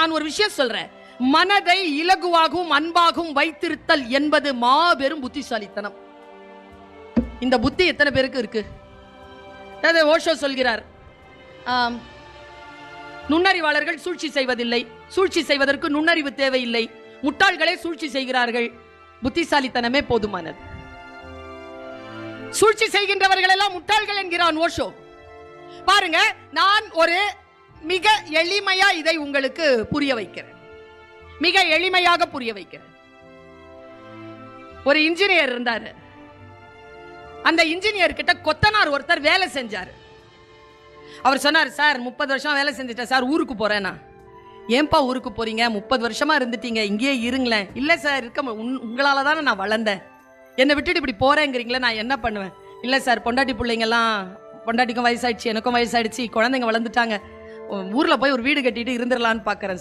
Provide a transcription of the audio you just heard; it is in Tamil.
நான் ஒரு விஷயம் சொல்றேன், மனதை இலகுவாகவும் அன்பாகவும் வைத்திருத்தல் என்பது மாபெரும் புத்திசாலித்தனம். இந்த புத்தி எத்தனை பேருக்கு இருக்கு? ஓஷோ சொல்கிறார், நுண்ணறிவாளர்கள் சூழ்ச்சி செய்வதில்லை, சூழ்ச்சி செய்வதற்கு நுண்ணறிவு தேவையில்லை, முட்டாள்களே சூழ்ச்சி செய்கிறார்கள், புத்திசாலித்தனமே போதுமானது. சூழ்ச்சி செய்கின்றவர்கள் எல்லாம் முட்டாள்கள் என்கிறான் ஓஷோ. பாருங்க, நான் ஒரு மிக எளிமையா இதை உங்களுக்கு புரிய வைக்கிறேன், மிக எளிமையாக புரிய வைக்கிறேன். ஒரு இன்ஜினியர் இருந்தாரு. அந்த இன்ஜினியர் கிட்ட கொத்தனார் ஒருத்தர் வேலை செஞ்சாரு. அவர் சொன்னார், சார் 30 வருஷம் வேலை செஞ்சுட்டேன் சார், ஊருக்கு போறேன்னா. ஏன்பா ஊருக்கு போறீங்க? 30 வருஷமா இருந்துட்டீங்க, இங்கேயே இருங்களேன். இல்ல சார், இருக்க உங்களால தானே நான் வளர்ந்தேன், என்னை விட்டுட்டு இப்படி போறேங்கிறீங்களே, நான் என்ன பண்ணுவேன்? இல்ல சார், பொண்டாட்டி பிள்ளைங்கெல்லாம், பொண்டாட்டிக்கும் வயசாயிடுச்சு, எனக்கும் வயசாயிடுச்சு, குழந்தைங்க வளர்ந்துட்டாங்க, ஊர்ல போய் ஒரு வீடு கட்டிட்டு இருந்துடலான்னு பாக்குறேன்